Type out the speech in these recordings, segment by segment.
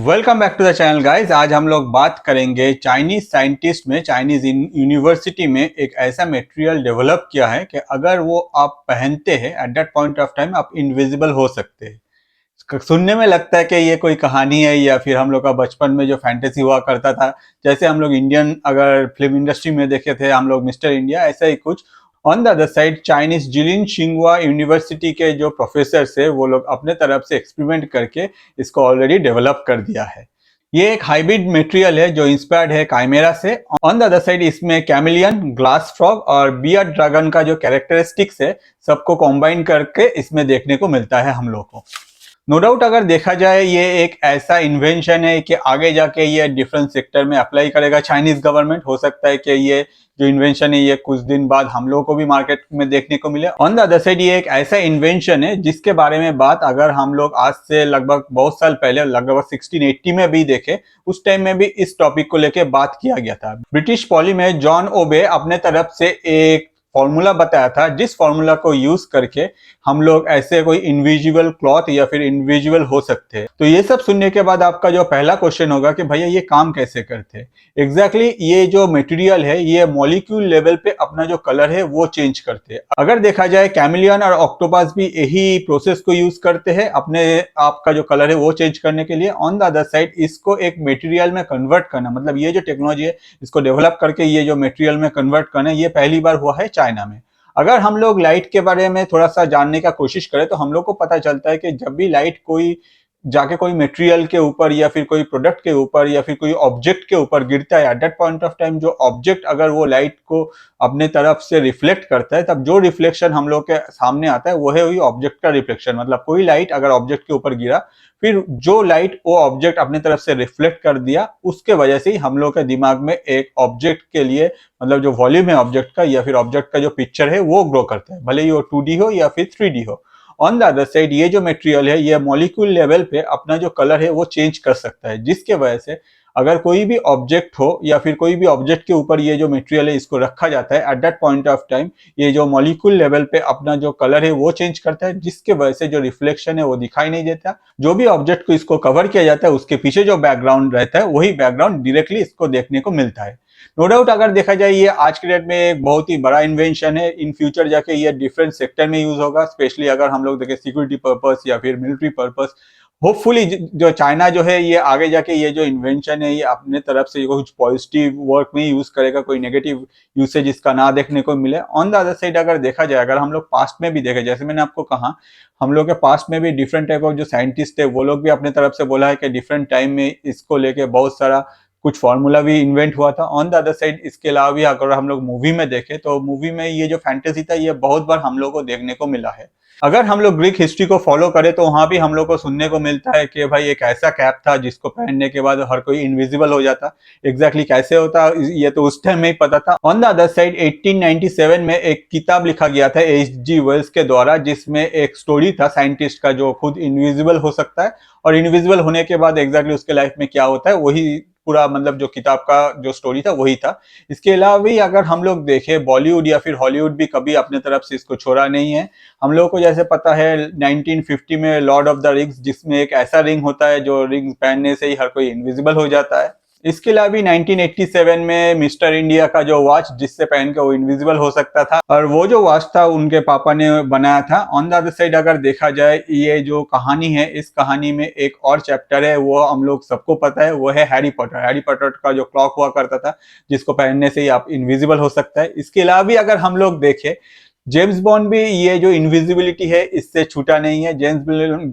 Welcome back to the channel guys. आज हम लोग बात करेंगे चाइनीज साइंटिस्ट में चाइनीज यूनिवर्सिटी में एक ऐसा मटेरियल डेवलप किया है कि अगर वो आप पहनते हैं at that point of time आप इनविजिबल हो सकते हैं। सुनने में लगता है कि ये कोई कहानी है या फिर हम लोग का बचपन में जो फैंटेसी हुआ करता था, जैसे हम लोग इंडियन अगर फिल्म इंडस्ट्री में देखे थे हम लोग मिस्टर इंडिया, ऐसा ही कुछ। On the other side Chinese Jilin शिंगवा यूनिवर्सिटी के जो प्रोफेसर है वो लोग अपने तरफ से एक्सपेरिमेंट करके इसको ऑलरेडी डेवलप कर दिया है। ये एक हाइब्रिड मटेरियल है जो इंस्पायर्ड है काइमेरा से। ऑन द अदर साइड इसमें कैमिलियन, ग्लास फ्रॉग और बियर्ड ड्रैगन का जो कैरेक्टरिस्टिक्स है सबको कॉम्बाइन करके इसमें देखने को मिलता है हम लोग को। नो डाउट अगर देखा जाए ये एक ऐसा इन्वेंशन है कि आगे जाके ये डिफरेंट सेक्टर में अप्लाई करेगा चाइनीज गवर्नमेंट। हो सकता है कि ये जो इन्वेंशन है ये कुछ दिन बाद हम लोगों को भी मार्केट में देखने को मिले। ऑन द अदर साइड ये एक ऐसा इन्वेंशन है जिसके बारे में बात अगर हम लोग आज से लगभग बहुत साल पहले लगभग 1680 में भी देखे, उस टाइम में भी इस टॉपिक को लेके बात किया गया था। ब्रिटिश पॉली में जॉन ओबे अपने तरफ से एक फॉर्मूला बताया था जिस फॉर्मूला को यूज करके हम लोग ऐसे कोई इनविजिबल क्लॉथ या फिर इनविजिबल हो सकते हैं। तो ये सब सुनने के बाद आपका जो पहला क्वेश्चन होगा कि भैया ये काम कैसे करते हैं। एग्जैक्टली ये जो मटेरियल है ये मॉलिक्यूल लेवल पे अपना जो कलर है वो चेंज करते हैं। अगर देखा जाए कैमिलियन और ऑक्टोपस भी यही प्रोसेस को यूज करते हैं अपने आप का जो कलर है वो चेंज करने के लिए। ऑन द अदर साइड इसको एक मटेरियल में कन्वर्ट करना, मतलब ये जो टेक्नोलॉजी है इसको डेवलप करके ये जो मटेरियल में कन्वर्ट करना, ये पहली बार हुआ है चाइना में। अगर हम लोग लाइट के बारे में थोड़ा सा जानने का कोशिश करें तो हम लोग को पता चलता है कि जब भी लाइट कोई जाके कोई मटेरियल के ऊपर या फिर कोई प्रोडक्ट के ऊपर या फिर कोई ऑब्जेक्ट के ऊपर गिरता है, at that point of time जो ऑब्जेक्ट अगर वो लाइट को अपने तरफ से रिफ्लेक्ट करता है तब जो रिफ्लेक्शन हम लोग के सामने आता है वो है वही ऑब्जेक्ट का रिफ्लेक्शन। मतलब कोई लाइट अगर ऑब्जेक्ट के ऊपर गिरा, फिर जो लाइट वो ऑब्जेक्ट अपने तरफ से रिफ्लेक्ट कर दिया, उसके वजह से ही हम लोग के दिमाग में एक ऑब्जेक्ट के लिए मतलब जो वॉल्यूम है ऑब्जेक्ट का या फिर ऑब्जेक्ट का जो पिक्चर है वो ग्रो करता है, भले ही वो 2D हो या फिर 3D हो। ऑन द अदर साइड ये जो मटेरियल है ये मॉलिक्यूल लेवल पे अपना जो कलर है वो चेंज कर सकता है, जिसके वजह से अगर कोई भी ऑब्जेक्ट हो या फिर कोई भी ऑब्जेक्ट के ऊपर ये जो मटेरियल है इसको रखा जाता है, at that point of time ये जो मॉलिक्यूल लेवल पे अपना जो कलर है वो चेंज करता है, जिसके वजह से जो रिफ्लेक्शन है वो दिखाई नहीं देता। जो भी ऑब्जेक्ट को इसको कवर किया जाता है उसके पीछे जो बैकग्राउंड रहता है वही बैकग्राउंड डायरेक्टली इसको देखने को मिलता है। नो डाउट अगर देखा जाए ये आज के डेट में एक बहुत ही बड़ा इन्वेंशन है। इन फ्यूचर जाके ये डिफरेंट सेक्टर में यूज होगा, स्पेशली अगर हम लोग देखें सिक्योरिटी पर्पस या फिर मिलिट्री पर्पस। होपफुली जो चाइना जो है ये आगे जाके ये जो इन्वेंशन है ये अपने तरफ से कुछ पॉजिटिव वर्क में यूज करेगा, कोई नेगेटिव यूसेज इसका ना देखने को मिले। ऑन द अदर साइड अगर देखा जाए, अगर हम लोग पास्ट में भी देखें, जैसे मैंने आपको कहा हम लोग के पास्ट में भी डिफरेंट टाइप ऑफ जो साइंटिस्ट थे वो लोग भी अपने तरफ से बोला है कि डिफरेंट टाइम में इसको लेके बहुत सारा कुछ फार्मूला भी इन्वेंट हुआ था। ऑन द अदर साइड इसके अलावा भी अगर हम लोग मूवी में देखें तो मूवी में ये जो फैंटेसी था ये बहुत बार हम लोग को देखने को मिला है। अगर हम लोग ग्रीक हिस्ट्री को फॉलो करें तो वहां भी हम लोग को सुनने को मिलता है कि भाई एक ऐसा कैप था जिसको पहनने के बाद हर कोई इनविजिबल हो जाता। एग्जैक्टली कैसे होता ये तो उस टाइम में ही पता था। ऑन द अदर साइड 1897 में एक किताब लिखा गया था H.G. वेल्स के द्वारा, जिसमें एक स्टोरी था साइंटिस्ट का जो खुद इनविजिबल हो सकता है और इनविजिबल होने के बाद एग्जैक्टली उसके लाइफ में क्या होता है वही पूरा मतलब जो किताब का जो स्टोरी था वही था। इसके अलावा भी अगर हम लोग देखें बॉलीवुड या फिर हॉलीवुड भी कभी अपने तरफ से इसको छोड़ा नहीं है। हम लोगों को जैसे पता है 1950 में लॉर्ड ऑफ द रिंग्स, जिसमें एक ऐसा रिंग होता है जो रिंग पहनने से ही हर कोई इनविजिबल हो जाता है। इसके अलावा भी 1987 में मिस्टर इंडिया का जो वॉच जिससे पहन के वो इनविजिबल हो सकता था, और वो जो वॉच था उनके पापा ने बनाया था। ऑन द अदर साइड अगर देखा जाए ये जो कहानी है इस कहानी में एक और चैप्टर है, वो हम लोग सबको पता है, वो है हैरी पॉटर। हैरी पॉटर का जो क्लॉक हुआ करता था जिसको पहनने से ही आप इनविजिबल हो सकता है। इसके अलावा भी अगर हम लोग देखें जेम्स बॉन्ड भी ये जो इनविजिबिलिटी है इससे छूटा नहीं है। जेम्स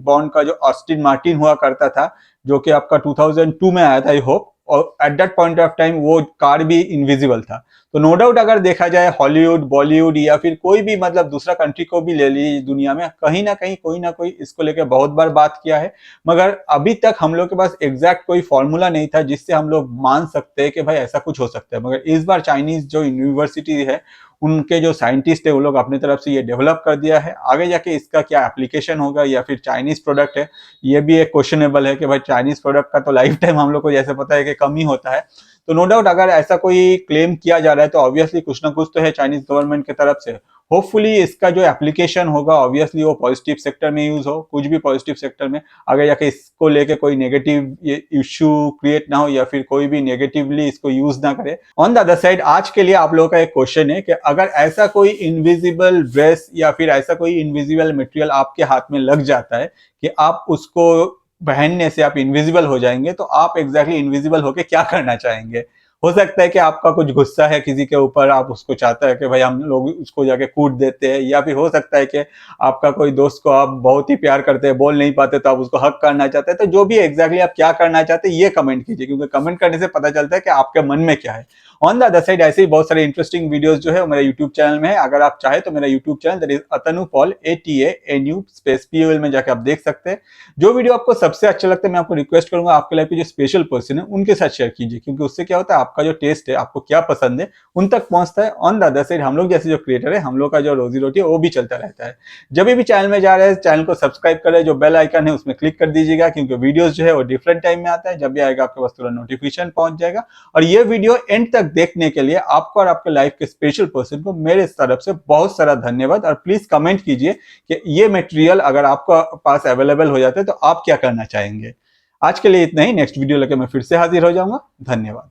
बॉन्ड का जो ऑस्टिन मार्टिन हुआ करता था जो कि आपका 2002 में आया था आई होप, और at that point of time वो कार भी इनविजिबल था। तो नो डाउट अगर देखा जाए हॉलीवुड, बॉलीवुड या फिर कोई भी मतलब दूसरा कंट्री को भी ले लीजिए दुनिया में, कहीं ना कहीं कोई ना कोई इसको लेकर बहुत बार बात किया है, मगर अभी तक हम लोग के पास एग्जैक्ट कोई फॉर्मूला नहीं था जिससे हम लोग मान सकते हैं कि भाई ऐसा कुछ हो सकता है। मगर इस बार चाइनीज जो यूनिवर्सिटी है उनके जो साइंटिस्ट है वो लोग अपनी तरफ से ये डेवलप कर दिया है। आगे जाके इसका क्या एप्लीकेशन होगा या फिर चाइनीज प्रोडक्ट है ये भी एक क्वेश्चनेबल है कि भाई चाइनीज प्रोडक्ट का तो लाइफ टाइम हम लोग को जैसे पता है कि कम ही होता है। तो नो डाउट अगर ऐसा कोई क्लेम किया जा रहा है तो ऑब्वियसली कुछ ना कुछ तो है चाइनीज गवर्नमेंट की तरफ से। होपफुली इसका जो एप्लीकेशन होगा ऑब्वियसली वो पॉजिटिव सेक्टर में यूज हो, कुछ भी पॉजिटिव सेक्टर में, अगर जाके इसको लेके कोई नेगेटिव इश्यू क्रिएट ना हो या फिर कोई भी नेगेटिवली इसको यूज ना करे। ऑन द अदर साइड आज के लिए आप लोगों का एक क्वेश्चन है कि अगर ऐसा कोई इनविजिबल ड्रेस या फिर ऐसा कोई इनविजिबल मटेरियल आपके हाथ में लग जाता है कि आप उसको पहनने से आप इनविजिबल हो जाएंगे, तो आप एग्जैक्टली इनविजिबल होके क्या करना चाहेंगे? हो सकता है कि आपका कुछ गुस्सा है किसी के ऊपर, आप उसको चाहता है कि भाई हम लोग उसको जाके कूट देते हैं, या फिर हो सकता है कि आपका कोई दोस्त को आप बहुत ही प्यार करते हैं, बोल नहीं पाते तो आप उसको हक करना चाहते हैं। तो जो भी एग्जैक्टली आप क्या करना चाहते हैं ये कमेंट कीजिए, क्योंकि कमेंट करने से पता चलता है कि आपके मन में क्या है। ऑन द अदर साइड ऐसे ही बहुत सारे इंटरेस्टिंग वीडियोस जो है वो मेरे यूट्यूब चैनल में है। अगर आप चाहे तो मेरा YouTube channel that is Atanu Paul ATANU space POL में जाके आप देख सकते हैं। जो वीडियो आपको सबसे अच्छा लगता है मैं आपको रिक्वेस्ट करूंगा आपके लाइफ के जो स्पेशल पर्सन है उनके साथ शेयर कीजिए, क्योंकि उससे क्या होता है आपका जो टेस्ट है, आपको क्या पसंद है, उन तक पहुंचता है। ऑन द अदर साइड हम लोग जैसे जो क्रिएटर है, हम लोग का जो रोजी रोटी है वो भी चलता रहता है। जब भी चैनल में जा रहे हैं चैनल को सब्सक्राइब करें, जो बेल आइकन है उसमें क्लिक कर दीजिएगा, क्योंकि वीडियोस जो है वो डिफरेंट टाइम में आता है। जब भी आएगा आपके पास तुरंत नोटिफिकेशन पहुंच जाएगा। और ये वीडियो एंड तक देखने के लिए आपको और आपके लाइफ के स्पेशल पर्सन को मेरे तरफ से बहुत सारा धन्यवाद। और प्लीज कमेंट कीजिए कि ये मटेरियल अगर आपको पास अवेलेबल हो जाता है तो आप क्या करना चाहेंगे। आज के लिए इतना ही, नेक्स्ट वीडियो लेकर मैं फिर से हाजिर हो जाऊंगा। धन्यवाद।